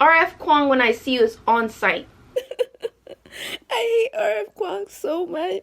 RF Kwong when I see you is on site. I hate RF Kwong so much.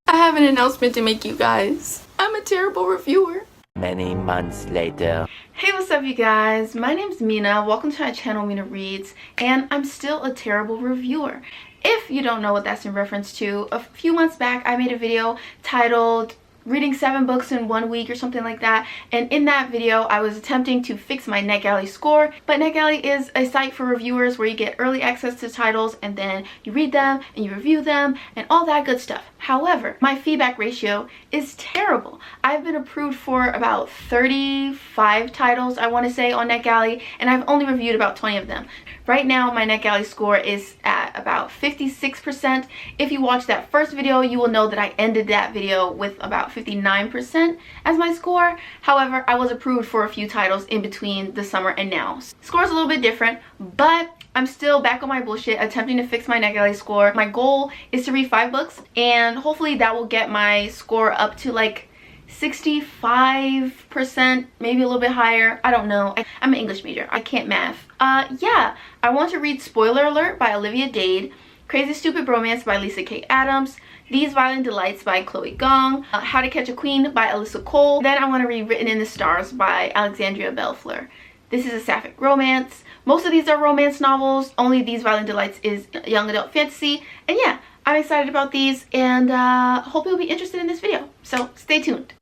I have an announcement to make, you guys. I'm a terrible reviewer. Many months later. Hey, what's up you guys? My name's Mina. Welcome to my channel, Mina Reads, and I'm still a terrible reviewer. If you don't know what that's in reference to, a few months back I made a video titled reading 7 books in 1 week or something like that, and in that video I was attempting to fix my NetGalley score. But NetGalley is a site for reviewers where you get early access to titles and then you read them and you review them and all that good stuff. However, my feedback ratio is terrible. I've been approved for about 35 titles, I want to say, on NetGalley, and I've only reviewed about 20 of them. Right now my NetGalley score is at about 56%. If you watch that first video, you will know that I ended that video with about 59% as my score. However, I was approved for a few titles in between the summer and now. Score's a little bit different, but I'm still back on my bullshit attempting to fix my NetGalley score. My goal is to read 5 books, and hopefully that will get my score up to like 65%, maybe a little bit higher. I don't know. I'm an English major. I can't math. Yeah, I want to read Spoiler Alert by Olivia Dade, Crazy Stupid Bromance by Lisa K. Adams, These Violent Delights by Chloe Gong, How to Catch a Queen by Alyssa Cole. Then I want to read Written in the Stars by Alexandria Bellefleur. This is a sapphic romance. Most of these are romance novels. Only These Violent Delights is young adult fantasy. And yeah, I'm excited about these, and hope you'll be interested in this video. So stay tuned.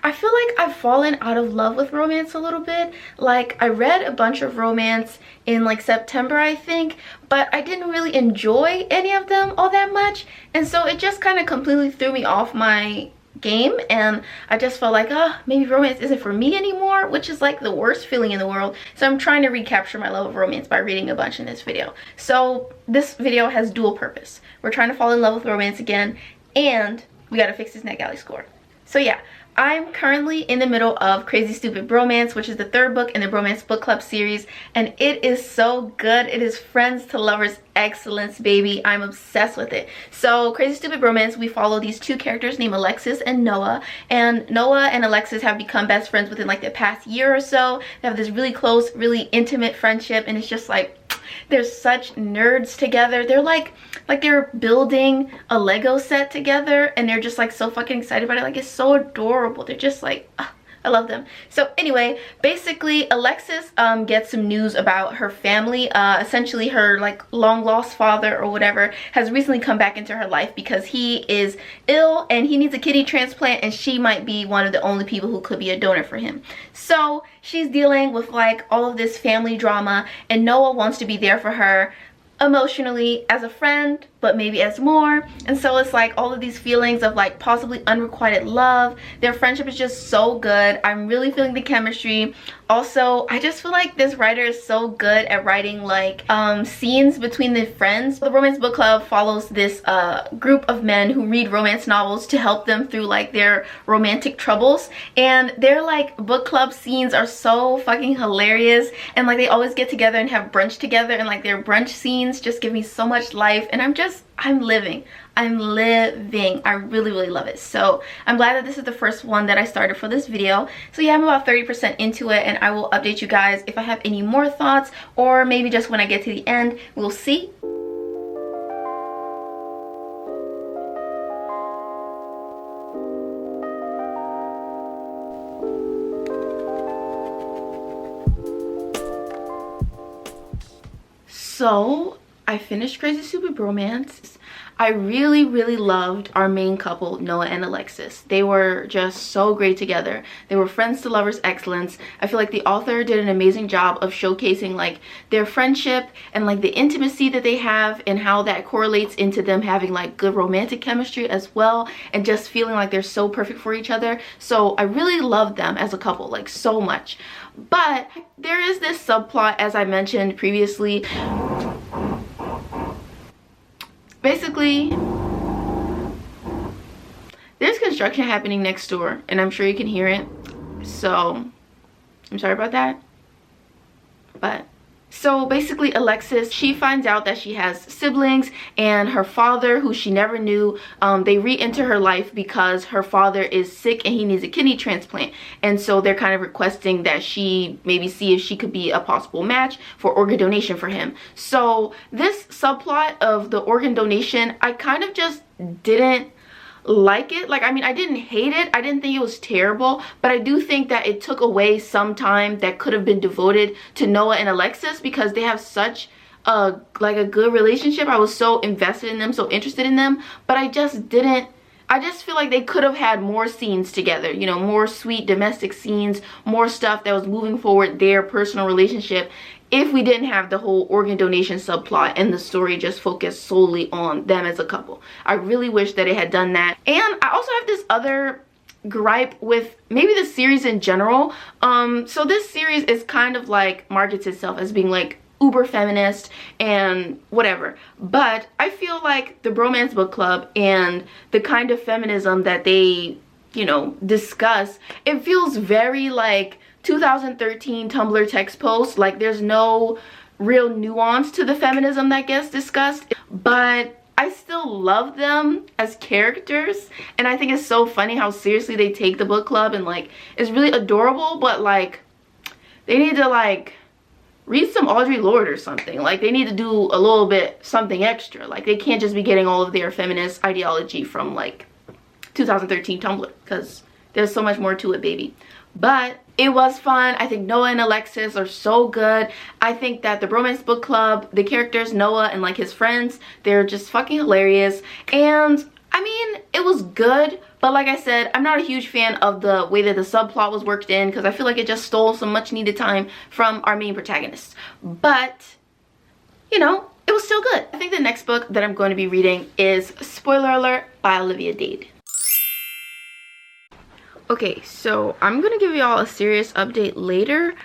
I feel like I've fallen out of love with romance a little bit. Like, I read a bunch of romance in like September, I think, but I didn't really enjoy any of them all that much, and so it just kind of completely threw me off my game, and I just felt like, maybe romance isn't for me anymore, which is like the worst feeling in the world. So I'm trying to recapture my love of romance by reading a bunch in this video. So this video has dual purpose. We're trying to fall in love with romance again, and we gotta fix this NetGalley score. So yeah, I'm currently in the middle of Crazy Stupid Bromance, which is the 3rd book in the Bromance book club series, and it is so good. It is friends to lovers excellence, baby. I'm obsessed with it. So Crazy Stupid Bromance, we follow these 2 characters named Alexis and Noah, and Noah and Alexis have become best friends within like the past year or so. They have this really close, really intimate friendship, and it's just like, they're such nerds together. They're like they're building a Lego set together, and they're just like so fucking excited about it. Like, it's so adorable. They're just like, I love them. So anyway, basically Alexis gets some news about her family. Essentially her like long lost father or whatever has recently come back into her life because he is ill and he needs a kidney transplant, and she might be one of the only people who could be a donor for him. So she's dealing with like all of this family drama, and Noah wants to be there for her emotionally as a friend, but maybe as more. And so it's like all of these feelings of like possibly unrequited love. Their friendship is just so good. I'm really feeling the chemistry. Also, I just feel like this writer is so good at writing like scenes between the friends. The Romance Book Club follows this group of men who read romance novels to help them through like their romantic troubles, and their like book club scenes are so fucking hilarious, and like they always get together and have brunch together, and like their brunch scenes just give me so much life, and I'm living. I really love it. So I'm glad that this is the first one that I started for this video. So yeah, I'm about 30% into it, and I will update you guys if I have any more thoughts, or maybe just when I get to the end. We'll see. So I finished Crazy Stupid Bromance. I really loved our main couple, Noah and Alexis. They were just so great together. They were friends to lovers excellence. I feel like the author did an amazing job of showcasing like their friendship and like the intimacy that they have, and how that correlates into them having like good romantic chemistry as well, and just feeling like they're so perfect for each other. So I really loved them as a couple, like so much. But there is this subplot, as I mentioned previously. Basically, there's construction happening next door, and I'm sure you can hear it. So I'm sorry about that, but So basically Alexis, she finds out that she has siblings, and her father, who she never knew, they re-enter her life because her father is sick and he needs a kidney transplant. And so they're kind of requesting that she maybe see if she could be a possible match for organ donation for him. So this subplot of the organ donation, I kind of just didn't like it. Like, I mean, I didn't hate it, I didn't think it was terrible, but I do think that it took away some time that could have been devoted to Noah and Alexis, because they have such a good relationship. I was so invested in them, so interested in them, but I just feel like they could have had more scenes together, you know, more sweet domestic scenes, more stuff that was moving forward their personal relationship, if we didn't have the whole organ donation subplot and the story just focused solely on them as a couple. I really wish that it had done that. And I also have this other gripe with maybe the series in general. So this series is kind of like markets itself as being like uber feminist and whatever, but I feel like the Bromance book club and the kind of feminism that they, you know, discuss, it feels very like 2013 Tumblr text post. Like, there's no real nuance to the feminism that gets discussed, but I still love them as characters, and I think it's so funny how seriously they take the book club, and like, it's really adorable, but like, they need to like read some Audre Lorde or something. Like, they need to do a little bit something extra. Like, they can't just be getting all of their feminist ideology from like 2013 Tumblr, because there's so much more to it, baby. But it was fun. I think Noah and Alexis are so good. I think that the Bromance book club, the characters, Noah and like his friends, they're just fucking hilarious. And I mean, it was good, but like I said, I'm not a huge fan of the way that the subplot was worked in, because I feel like it just stole some much needed time from our main protagonists. But, you know, it was still good. I think the next book that I'm going to be reading is, spoiler alert, by Olivia Dade. Okay, so I'm gonna give y'all a serious update later,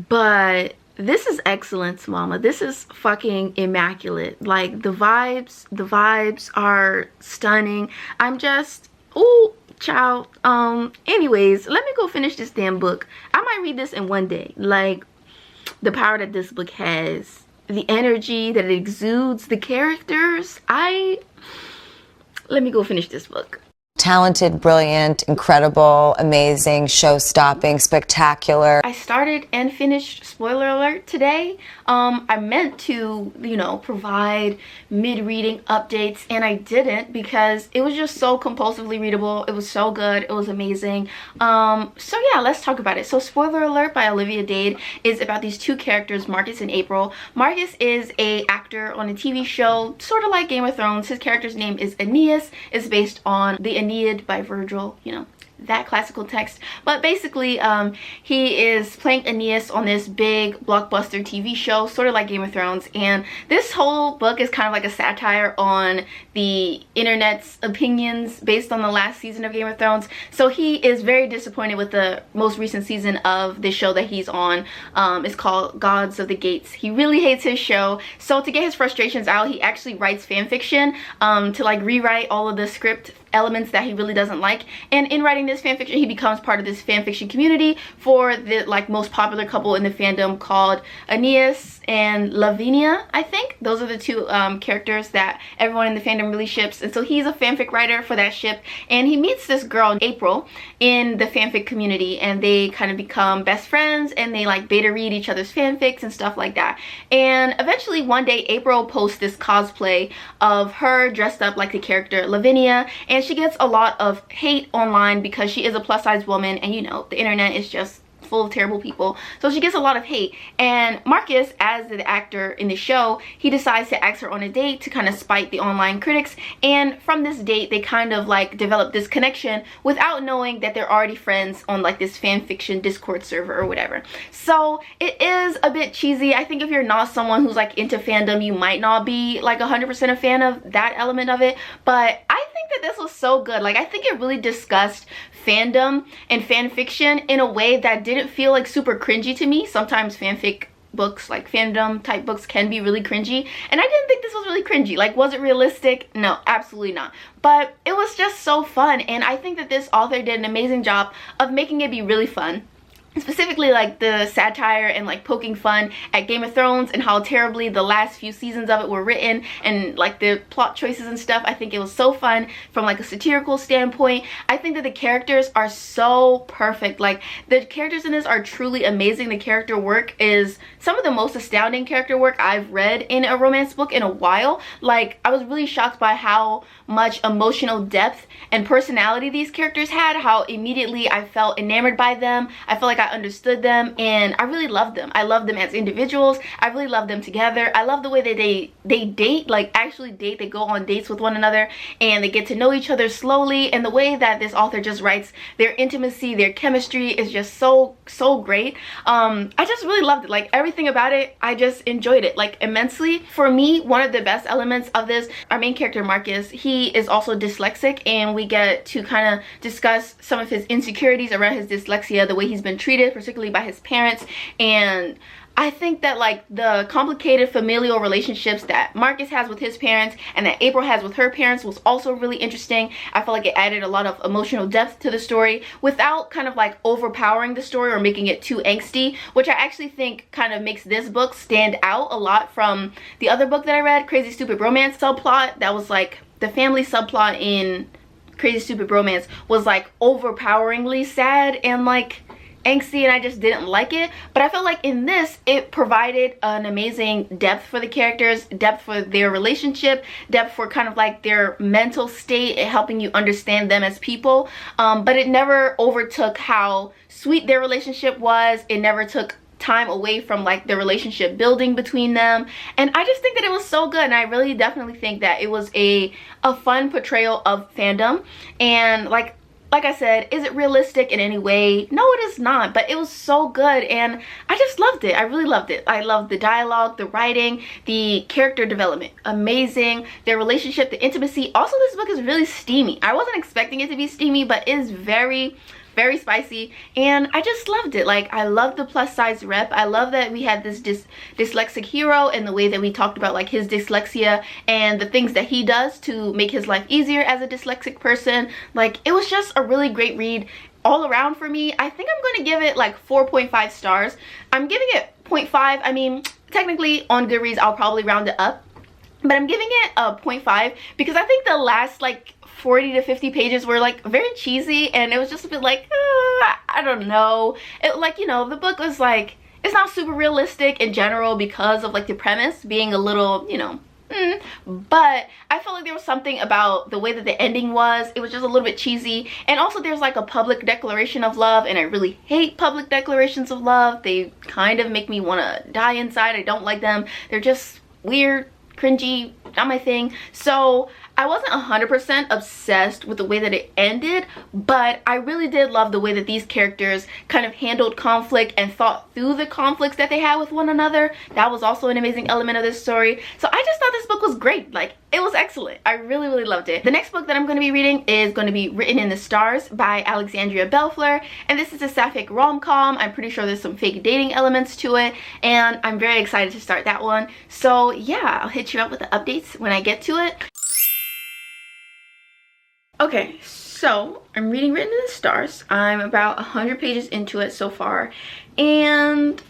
but this is excellence, mama. This is fucking immaculate. Like, the vibes are stunning. I'm just, ooh, child. Anyways, let me go finish this damn book. I might read this in one day. Like, the power that this book has, the energy that it exudes, the characters. Let me go finish this book. Talented, brilliant, incredible, amazing, show-stopping, spectacular. I started and finished, spoiler alert, today. I meant to, you know, provide mid-reading updates, and I didn't, because it was just so compulsively readable. It was so good. It was amazing. So yeah, let's talk about it. So spoiler alert by Olivia Dade is about these two characters, Marcus and April. Marcus is a actor on a TV show, sort of like Game of Thrones. His character's name is Aeneas. It's based on the Aeneid by Virgil, you know, that classical text. But basically, he is playing Aeneas on this big blockbuster TV show, sort of like Game of Thrones, and this whole book is kind of like a satire on the internet's opinions based on the last season of Game of Thrones. So he is very disappointed with the most recent season of the show that he's on. It's called Gods of the Gates. He really hates his show, so to get his frustrations out, he actually writes fan fiction to like rewrite all of the script elements that he really doesn't like. And in writing this fanfiction, he becomes part of this fanfiction community for the like most popular couple in the fandom called Aeneas and Lavinia, I think. Those are the two characters that everyone in the fandom really ships. And so he's a fanfic writer for that ship, and he meets this girl, April, in the fanfic community, and they kind of become best friends, and they like beta read each other's fanfics and stuff like that. And eventually one day, April posts this cosplay of her dressed up like the character Lavinia, and she gets a lot of hate online because she is a plus size woman, and you know, the internet is just full of terrible people, so she gets a lot of hate. And Marcus, as the actor in the show, he decides to ask her on a date to kind of spite the online critics, and from this date they kind of like develop this connection without knowing that they're already friends on like this fan fiction Discord server or whatever. So it is a bit cheesy. I think if you're not someone who's like into fandom, you might not be like 100% a fan of that element of it, but I think that this was so good. Like, I think it really discussed fandom and fan fiction in a way that didn't feel like super cringy to me. Sometimes fanfic books, like fandom type books, can be really cringy, and I didn't think this was really cringy. Like, was it realistic? No, absolutely not. But it was just so fun, and I think that this author did an amazing job of making it be really fun. specifically like the satire and like poking fun at Game of Thrones and how terribly the last few seasons of it were written, and like the plot choices and stuff. I think it was so fun from like a satirical standpoint. I think that the characters are so perfect. Like the characters in this are truly amazing. The character work is some of the most astounding character work I've read in a romance book in a while. Like I was really shocked by how much emotional depth and personality these characters had, how immediately I felt enamored by them. I felt like I understood them, and I really loved them. I love them as individuals. I really love them together. I love the way that they date, like actually date. They go on dates with one another and they get to know each other slowly, and the way that this author just writes their intimacy, their chemistry is just so great. I just really loved it. Like everything about it, I just enjoyed it like immensely. For me, one of the best elements of this, our main character Marcus, he is also dyslexic, and we get to kind of discuss some of his insecurities around his dyslexia, the way he's been treated, particularly by his parents. And I think that like the complicated familial relationships that Marcus has with his parents and that April has with her parents was also really interesting. I felt like it added a lot of emotional depth to the story without kind of like overpowering the story or making it too angsty, which I actually think kind of makes this book stand out a lot from the other book that I read, Crazy Stupid Bromance subplot. That was like the family subplot in Crazy Stupid Bromance was like overpoweringly sad and like angsty, and I just didn't like it. But I felt like in this, it provided an amazing depth for the characters, depth for their relationship, depth for kind of like their mental state, and helping you understand them as people. But it never overtook how sweet their relationship was. It never took time away from like the relationship building between them, and I just think that it was so good. And I really definitely think that it was a fun portrayal of fandom. And like I said, is it realistic in any way? No, it is not, but it was so good, and I just loved it. I really loved it. I loved the dialogue, the writing, the character development, amazing. Their relationship, the intimacy. Also, this book is really steamy. I wasn't expecting it to be steamy, but it is very spicy, and I just loved it. Like I love the plus size rep. I love that we had this dyslexic hero, and the way that we talked about like his dyslexia and the things that he does to make his life easier as a dyslexic person. Like it was just a really great read all around for me. I think I'm going to give it like 4.5 stars. I'm giving it 0.5. I mean, technically on Goodreads I'll probably round it up, but I'm giving it a 0.5 because I think the last like 40 to 50 pages were like very cheesy, and it was just a bit like I don't know, it like, you know, the book was like, it's not super realistic in general because of like the premise being a little, you know, but I felt like there was something about the way that the ending was. It was just a little bit cheesy, and also there's like a public declaration of love, and I really hate public declarations of love. They kind of make me want to die inside. I don't like them. They're just weird, cringy, not my thing. So I wasn't 100% obsessed with the way that it ended, but I really did love the way that these characters kind of handled conflict and thought through the conflicts that they had with one another. That was also an amazing element of this story. So I just thought this book was great. Like, it was excellent. I really loved it. The next book that I'm going to be reading is going to be Written in the Stars by Alexandria Belfleur, and this is a sapphic rom-com. I'm pretty sure there's some fake dating elements to it, and I'm very excited to start that one. So yeah, I'll hit you up with the updates when I get to it. Okay, so I'm reading Written in the Stars. I'm about 100 pages into it so far, and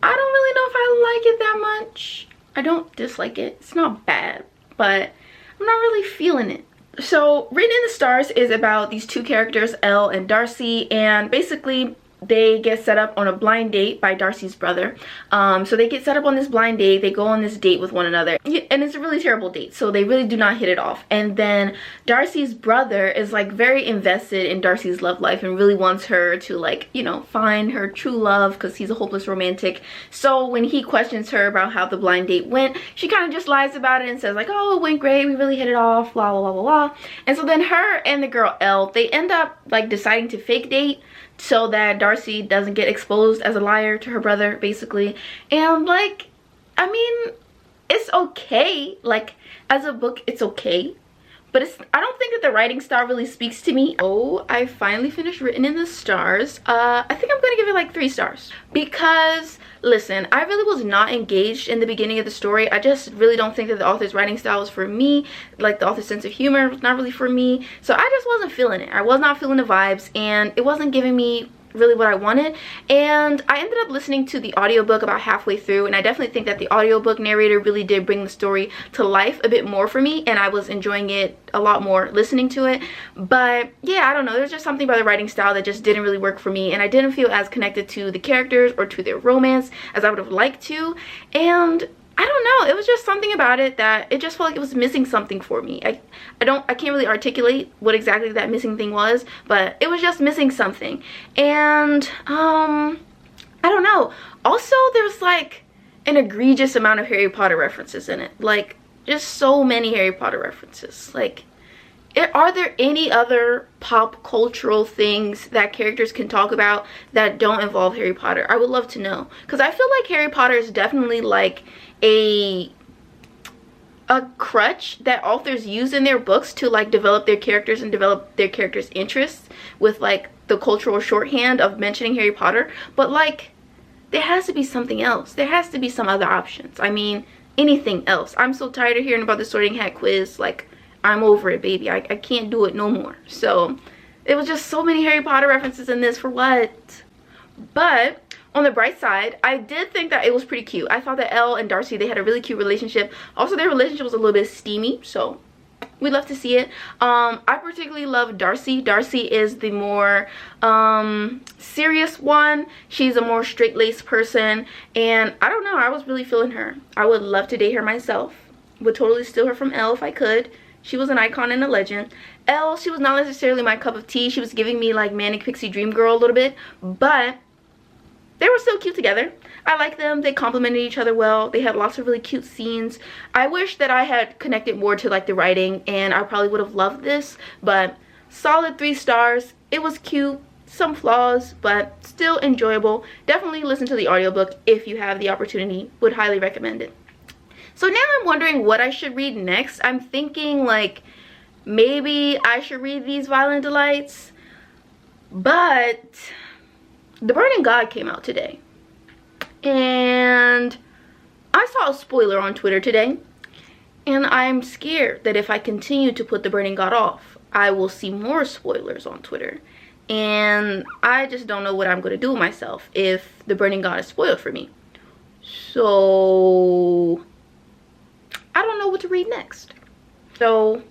I don't really know if I like it that much. I don't dislike it. It's not bad, but I'm not really feeling it. So Written in the Stars is about these two characters, Elle and Darcy, and basically they get set up on a blind date by Darcy's brother. So they get set up on this blind date. They go on this date with one another, and it's a really terrible date, so they really do not hit it off. And then Darcy's brother is like very invested in Darcy's love life and really wants her to, like, you know, find her true love because he's a hopeless romantic. So when he questions her about how the blind date went, she kind of just lies about it and says like, oh, it went great, we really hit it off, blah blah blah blah blah. And so then her and the girl Elle, they end up like deciding to fake date so that Darcy doesn't get exposed as a liar to her brother, basically. And like, I mean, it's okay. Like, as a book, it's okay, but I don't think that the writing style really speaks to me. Oh, I finally finished Written in the Stars. I think I'm gonna give it like 3 stars because, listen, I really was not engaged in the beginning of the story. I just really don't think that the author's writing style was for me. Like, the author's sense of humor was not really for me, so I just wasn't feeling it. I was not feeling the vibes, and it wasn't giving me really what I wanted. And I ended up listening to the audiobook about halfway through, and I definitely think that the audiobook narrator really did bring the story to life a bit more for me, and I was enjoying it a lot more listening to it. But yeah, I don't know, there's just something about the writing style that just didn't really work for me, and I didn't feel as connected to the characters or to their romance as I would have liked to. And I don't know, it was just something about it that it just felt like it was missing something for me. I can't really articulate what exactly that missing thing was, but it was just missing something. And I don't know. Also, there's like an egregious amount of Harry Potter references in it. Like, just so many Harry Potter references. Like, are there any other pop cultural things that characters can talk about that don't involve Harry Potter? I would love to know, because I feel like Harry Potter is definitely like a crutch that authors use in their books to like develop their characters and develop their characters' interests with like the cultural shorthand of mentioning Harry Potter. But like, there has to be something else. There has to be some other options. I mean, anything else. I'm so tired of hearing about the Sorting Hat quiz. Like, I'm over it, baby. I can't do it no more. So it was just so many Harry Potter references in this, for what? But on the bright side, I did think that it was pretty cute. I thought that Elle and Darcy, they had a really cute relationship. Also, their relationship was a little bit steamy, so we love to see it. I particularly love Darcy. Darcy is the more serious one. She's a more straight-laced person, and I don't know, I was really feeling her. I would love to date her myself. Would totally steal her from Elle if I could. She was an icon and a legend. Elle, she was not necessarily my cup of tea. She was giving me like Manic Pixie Dream Girl a little bit, but they were still cute together. I like them. They complemented each other well. They had lots of really cute scenes. I wish that I had connected more to like the writing, and I probably would have loved this, but solid 3 stars. It was cute, some flaws, but still enjoyable. Definitely listen to the audiobook if you have the opportunity. Would highly recommend it. So now I'm wondering what I should read next. I'm thinking like maybe I should read These Violent Delights, but The Burning God came out today, and I saw a spoiler on Twitter today, and I'm scared that if I continue to put The Burning God off, I will see more spoilers on Twitter, and I just don't know what I'm going to do with myself if The Burning God is spoiled for me. So I don't know what to read next. So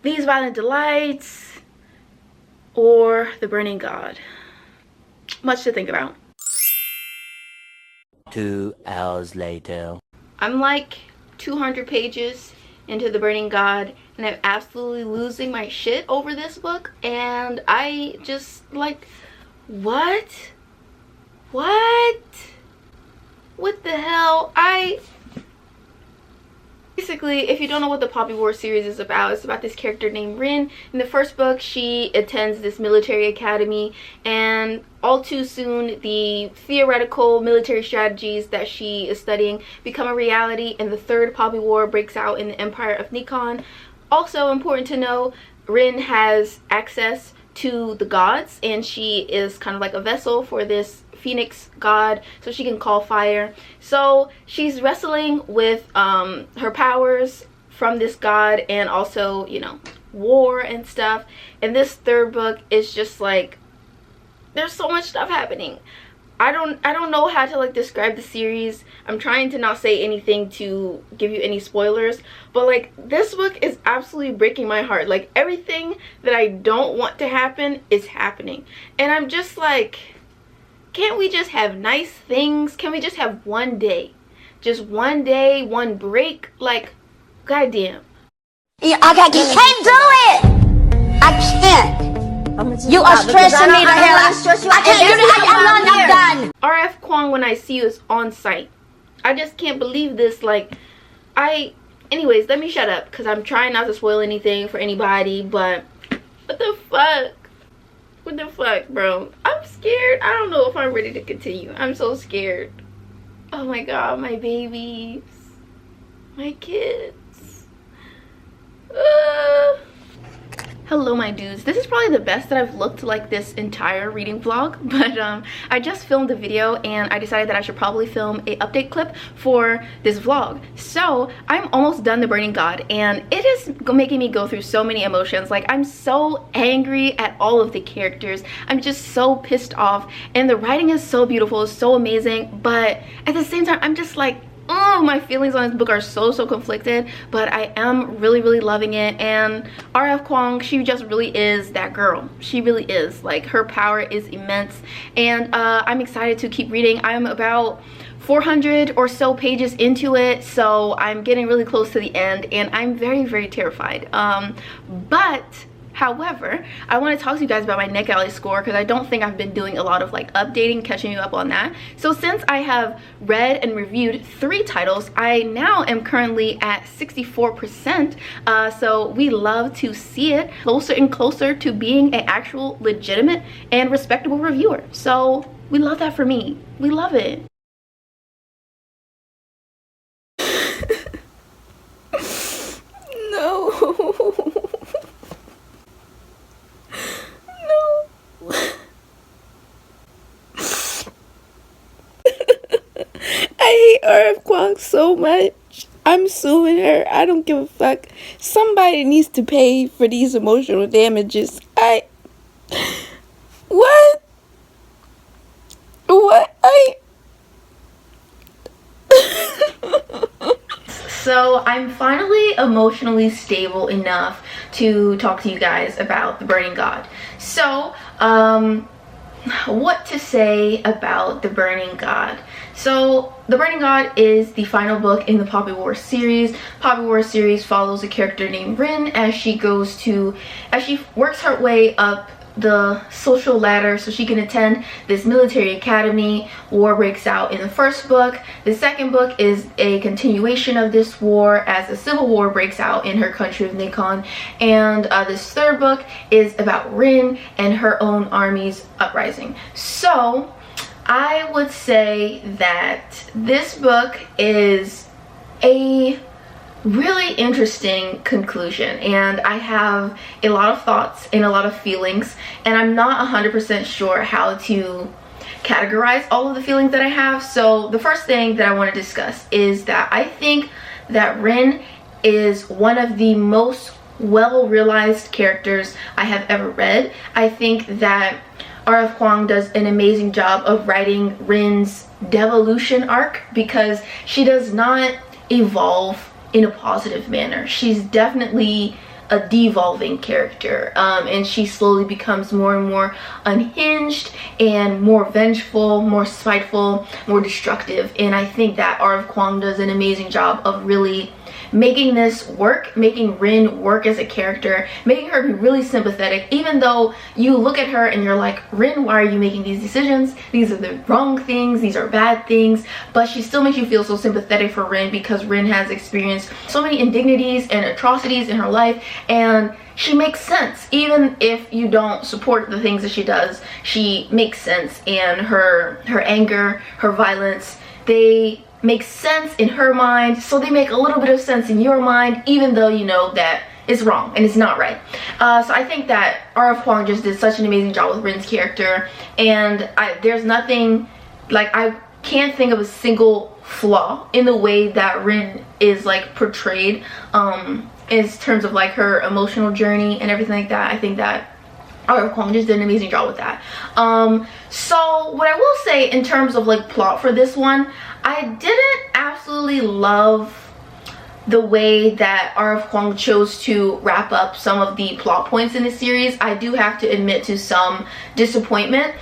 These Violent Delights or The Burning God. Much to think about. 2 hours later. I'm like 200 pages into The Burning God, and I'm absolutely losing my shit over this book, and I just like, what the hell? Basically, if you don't know what the Poppy War series is about, it's about this character named Rin. In the first book, she attends this military academy, and all too soon, the theoretical military strategies that she is studying become a reality, and the third Poppy War breaks out in the Empire of Nikon. Also important to know, Rin has access to the gods, and she is kind of like a vessel for this Phoenix god, so she can call fire. So she's wrestling with her powers from this god, and also, you know, war and stuff. And this third book is just like, there's so much stuff happening. I don't know how to like describe the series. I'm trying to not say anything to give you any spoilers, but like, this book is absolutely breaking my heart. Like, everything that I don't want to happen is happening, and I'm just like, can't we just have nice things? Can we just have one day? Just one day, one break? Like, goddamn. You can't do it! I can't. You are stressing me the hell out. I can't do it. I'm done. RF Kwong When I See You is on site. I just can't believe this. Like, anyways, let me shut up, because I'm trying not to spoil anything for anybody, but what the fuck? What the fuck, bro? I'm scared. I don't know if I'm ready to continue. I'm so scared. Oh my god, my babies. My kids. Hello my dudes, this is probably the best that I've looked like this entire reading vlog, but I just filmed a video and I decided that I should probably film a update clip for this vlog. So I'm almost done The Burning God and it is making me go through so many emotions. Like, I'm so angry at all of the characters. I'm just so pissed off, and the writing is so beautiful, it's so amazing, but at the same time I'm just like, oh, my feelings on this book are so conflicted, but I am really loving it. And R.F. Kuang, she just really is that girl. She really is. Like, her power is immense, and I'm excited to keep reading. I'm about 400 or so pages into it, so I'm getting really close to the end, and I'm very terrified. However, I want to talk to you guys about my NetGalley score, because I don't think I've been doing a lot of like updating, catching you up on that. So since I have read and reviewed 3 titles, I now am currently at 64%. So we love to see it closer and closer to being an actual legitimate and respectable reviewer. So we love that for me. We love it. No. I hate R.F. Kuang so much. I'm suing her. I don't give a fuck. Somebody needs to pay for these emotional damages. What? So I'm finally emotionally stable enough to talk to you guys about The Burning God. So, what to say about The Burning God? So The Burning God is the final book in the Poppy Wars series. Poppy Wars series follows a character named Rin as she works her way up the social ladder so she can attend this military academy. War breaks out in the first book. The second book is a continuation of this war as a civil war breaks out in her country of Nikon, and this third book is about Rin and her own army's uprising. So I would say that this book is a really interesting conclusion, and I have a lot of thoughts and a lot of feelings, and I'm not 100% sure how to categorize all of the feelings that I have. So the first thing that I want to discuss is that I think that Rin is one of the most well-realized characters I have ever read. I think that R.F. Kuang does an amazing job of writing Rin's devolution arc, because she does not evolve in a positive manner. She's definitely a devolving character, and she slowly becomes more and more unhinged and more vengeful, more spiteful, more destructive. And I think that R.F. Kuang does an amazing job of really making this work, making Rin work as a character, making her be really sympathetic, even though you look at her and you're like, Rin, why are you making these decisions? These are the wrong things, these are bad things. But she still makes you feel so sympathetic for Rin, because Rin has experienced so many indignities and atrocities in her life, and she makes sense. Even if you don't support the things that she does, she makes sense, and her anger, her violence, they make sense in her mind, so they make a little bit of sense in your mind, even though you know that it's wrong and it's not right. So I think that R.F. Kuang just did such an amazing job with Rin's character, and there's nothing, like, I can't think of a single flaw in the way that Rin is like portrayed in terms of like her emotional journey and everything like that. I think that R.F. Kuang just did an amazing job with that. So what I will say in terms of like plot for this one, I didn't absolutely love the way that R.F. Kuang chose to wrap up some of the plot points in the series. I do have to admit to some disappointment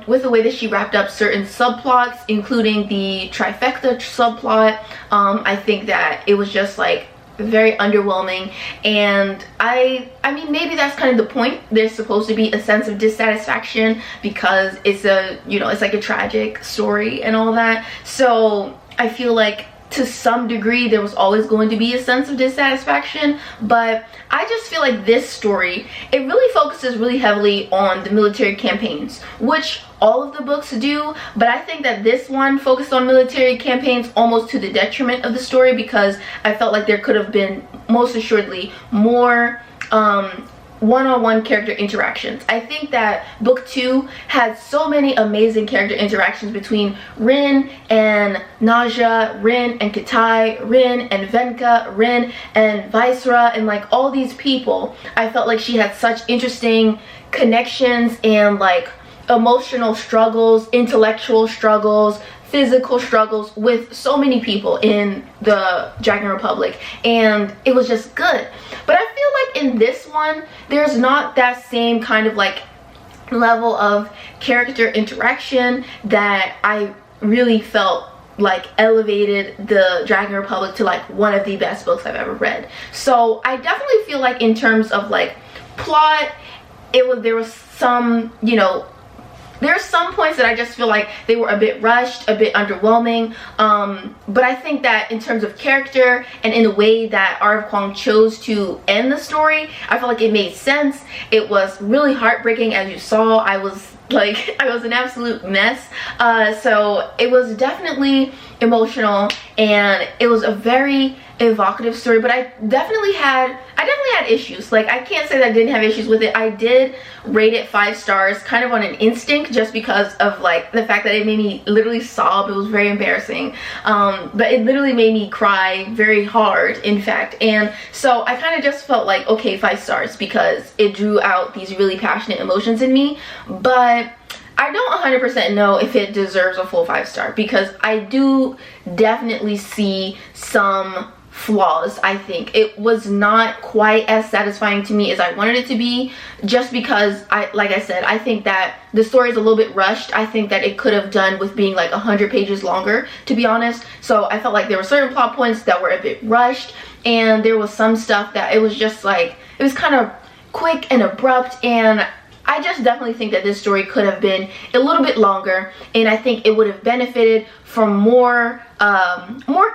with the way that she wrapped up certain subplots, including the trifecta subplot. I think that it was just like very underwhelming, and I mean, maybe that's kind of the point. There's supposed to be a sense of dissatisfaction because it's a, you know, it's like a tragic story and all that. So I feel like to some degree there was always going to be a sense of dissatisfaction, but I just feel like this story, it really focuses really heavily on the military campaigns, which all of the books do, but I think that this one focused on military campaigns almost to the detriment of the story, because I felt like there could have been most assuredly more one-on-one character interactions. I think that book 2 had so many amazing character interactions between Rin and Naja, Rin and Kitai, Rin and Venka, Rin and Viceroy, and like all these people. I felt like she had such interesting connections and like emotional struggles, intellectual struggles, physical struggles with so many people in the Dragon Republic, and it was just good. But I feel like in this one there's not that same kind of like level of character interaction that I really felt like elevated the Dragon Republic to like one of the best books I've ever read. So I definitely feel like in terms of like plot, there was some, you know, there's some points that I just feel like they were a bit rushed, a bit underwhelming, but I think that in terms of character and in the way that R.F. Kuang chose to end the story, I felt like it made sense. It was really heartbreaking, as you saw. I was an absolute mess, so it was definitely emotional, and it was a very evocative story. But I definitely had issues. Like, I can't say that I didn't have issues with it. I did rate it 5 stars kind of on an instinct, just because of like the fact that it made me literally sob. It was very embarrassing, but it literally made me cry very hard, in fact. And so I kind of just felt like, okay, 5 stars, because it drew out these really passionate emotions in me. But I don't 100% know if it deserves a full 5 star, because I do definitely see some flaws. I think it was not quite as satisfying to me as I wanted it to be, just because like I said, I think that the story is a little bit rushed. I think that it could have done with being like 100 pages longer, to be honest. So I felt like there were certain plot points that were a bit rushed, and there was some stuff that it was just like, it was kind of quick and abrupt, and I just definitely think that this story could have been a little bit longer, and I think it would have benefited from more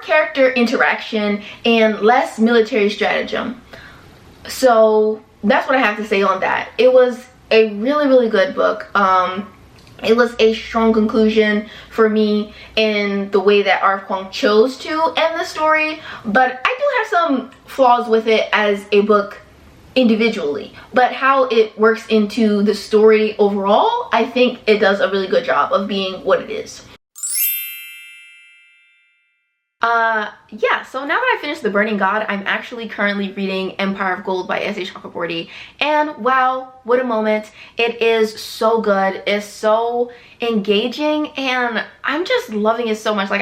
character interaction and less military stratagem. So that's what I have to say on that. It was a really, really good book. It was a strong conclusion for me in the way that R.F. Kuang chose to end the story, but I do have some flaws with it as a book individually, but how it works into the story overall, I think it does a really good job of being what it is. Yeah, so now that I finished The Burning God, I'm actually currently reading Empire of Gold by S.A. Chakraborty, and wow, what a moment. It is so good, it's so engaging, and I'm just loving it so much. Like,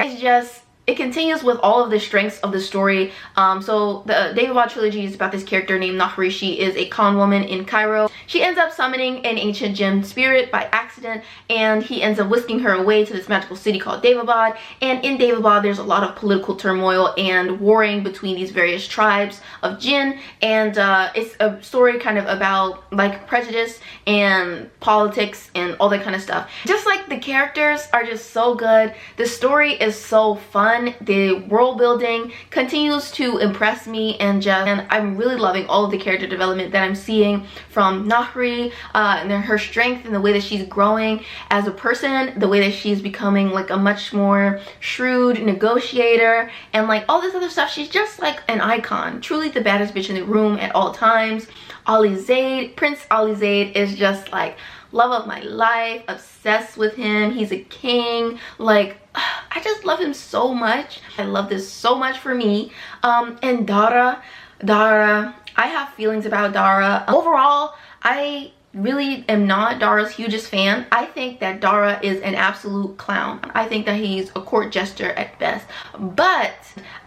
it continues with all of the strengths of the story. So the Daevabad trilogy is about this character named Nahri. She is a con woman in Cairo. She ends up summoning an ancient gem spirit by accident, and he ends up whisking her away to this magical city called Daevabad. And in Daevabad, there's a lot of political turmoil and warring between these various tribes of Jinn, and it's a story kind of about like prejudice and politics and all that kind of stuff. Just like the characters are just so good, the story is so fun. The world building continues to impress me, and I'm really loving all of the character development that I'm seeing from Nahri, and her strength and the way that she's growing as a person, the way that she's becoming like a much more shrewd negotiator, and like all this other stuff. She's just like an icon, truly the baddest bitch in the room at all times. Ali Zaid, Prince Ali Zaid, is just like love of my life, obsessed with him. He's a king. Like, I just love him so much. I love this so much for me. And Dara, I have feelings about Dara. Overall, I really am not Dara's hugest fan. I think that Dara is an absolute clown. I think that he's a court jester at best, but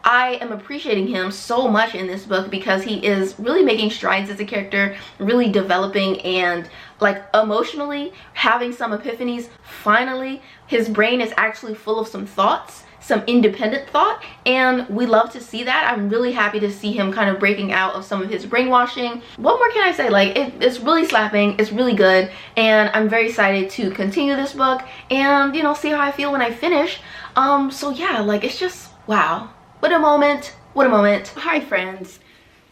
I am appreciating him so much in this book because he is really making strides as a character, really developing, and like emotionally having some epiphanies. Finally, his brain is actually full of some thoughts, some independent thought, and we love to see that. I'm really happy to see him kind of breaking out of some of his brainwashing. What more can I say? Like, it's really slapping, it's really good, and I'm very excited to continue this book and, you know, see how I feel when I finish. So yeah, like, it's just wow, what a moment, what a moment. Hi friends,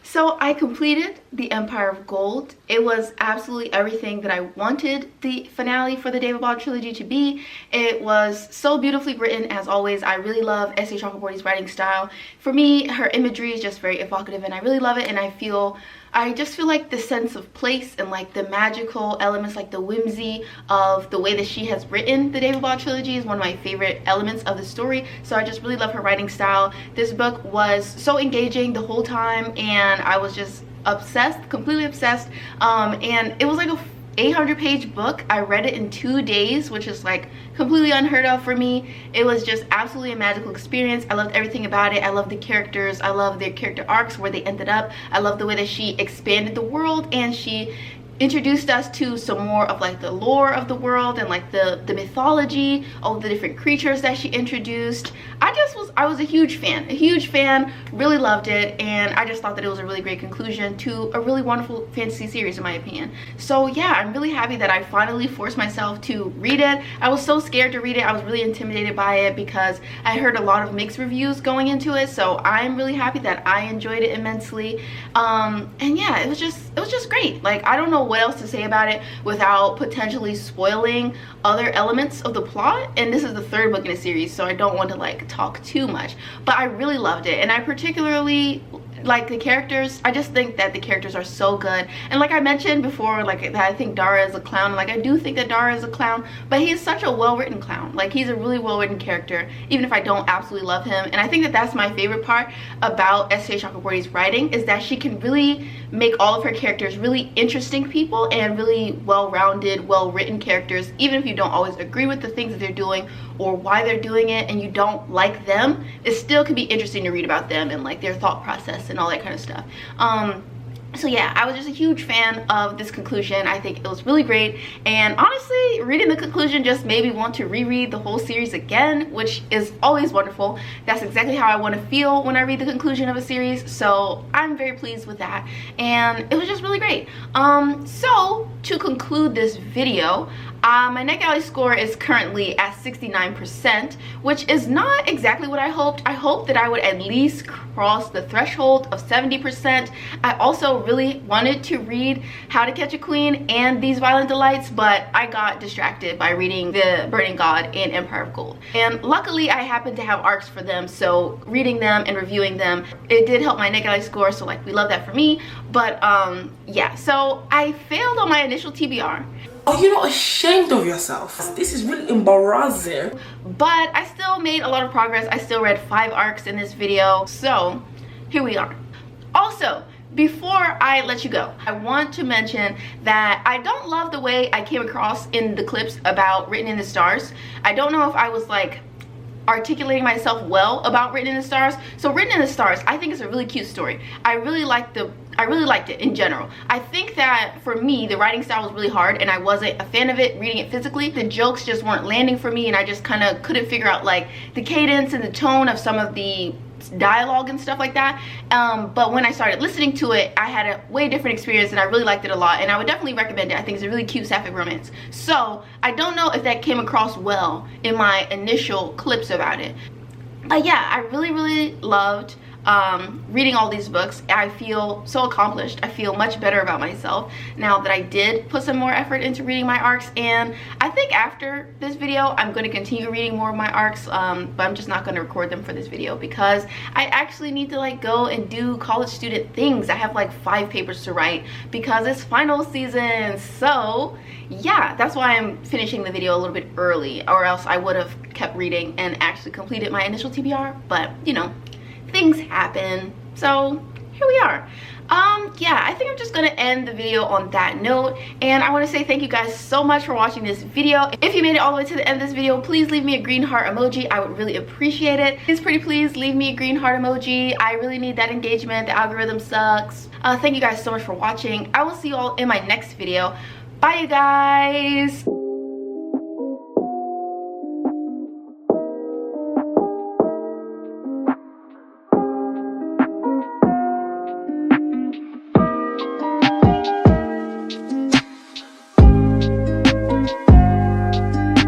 so I completed the Empire of Gold. It was absolutely everything that I wanted the finale for the Daevabad trilogy to be. It was so beautifully written, as always. I really love S.A. Chakraborty's writing style. For me, her imagery is just very evocative, and I really love it, and I feel I just feel like the sense of place and like the magical elements, like the whimsy of the way that she has written the David Ball trilogy is one of my favorite elements of the story. So I just really love her writing style. This book was so engaging the whole time, and I was just obsessed, completely obsessed. And it was like a 800-page book. I read it in 2 days, which is like completely unheard of for me. It was just absolutely a magical experience. I loved everything about it. I love the characters. I love their character arcs, where they ended up. I love the way that she expanded the world, and she introduced us to some more of like the lore of the world and like the mythology of the different creatures that she introduced. I was a huge fan, really loved it, and I just thought that it was a really great conclusion to a really wonderful fantasy series in my opinion. So yeah, I'm really happy that I finally forced myself to read it. I was so scared to read it. I was really intimidated by it because I heard a lot of mixed reviews going into it, so I'm really happy that I enjoyed it immensely. And yeah, it was just great. Like, I don't know what else to say about it without potentially spoiling other elements of the plot, and this is the 3rd book in a series, so I don't want to like talk too much, but I really loved it, and I particularly like the characters. I just think that the characters are so good, and like I mentioned before, like that I think Dara is a clown. Like, I do think that Dara is a clown, but he's such a well-written clown. Like, he's a really well-written character, even if I don't absolutely love him. And I think that that's my favorite part about S.J. Chakraborty's writing, is that she can really make all of her characters really interesting people and really well-rounded, well-written characters. Even if you don't always agree with the things that they're doing or why they're doing it, and you don't like them, it still can be interesting to read about them and like their thought process and all that kind of stuff. So yeah, I was just a huge fan of this conclusion. I think it was really great, and honestly, reading the conclusion just made me want to reread the whole series again, which is always wonderful. That's exactly how I want to feel when I read the conclusion of a series, so I'm very pleased with that, and it was just really great. So to conclude this video, my NetGalley score is currently at 69%, which is not exactly what I hoped. I hoped that I would at least cross the threshold of 70%. I also really wanted to read How to Catch a Queen and These Violent Delights, but I got distracted by reading The Burning God and Empire of Gold. And luckily, I happened to have arcs for them, so reading them and reviewing them, it did help my NetGalley score, so like, we love that for me. But yeah, so I failed on my initial TBR. Are you not ashamed of yourself? This is really embarrassing. But I still made a lot of progress. I still read 5 arcs in this video, so here we are. Also, before I let you go, I want to mention that I don't love the way I came across in the clips about Written in the Stars. I don't know if I was like articulating myself well about Written in the Stars. So Written in the Stars, I think it's a really cute story. I really liked it in general. I think that for me, the writing style was really hard, and I wasn't a fan of it reading it physically. The jokes just weren't landing for me, and I just kind of couldn't figure out like the cadence and the tone of some of the dialogue and stuff like that. But when I started listening to it, I had a way different experience, and I really liked it a lot, and I would definitely recommend it. I think it's a really cute sapphic romance. So I don't know if that came across well in my initial clips about it. But yeah, I really loved reading all these books. I feel so accomplished. I feel much better about myself now that I did put some more effort into reading my arcs, and I think after this video I'm going to continue reading more of my arcs, but I'm just not going to record them for this video because I actually need to like go and do college student things. I have like 5 papers to write because it's final season. So yeah, that's why I'm finishing the video a little bit early, or else I would have kept reading and actually completed my initial TBR, but you know, things happen, so here we are. Yeah, I think I'm just gonna end the video on that note, and I want to say thank you guys so much for watching this video. If you made it all the way to the end of this video, please leave me a green heart emoji. I would really appreciate it. Please leave me a green heart emoji. I really need that engagement. The algorithm sucks. Thank you guys so much for watching. I will see you all in my next video. Bye, you guys.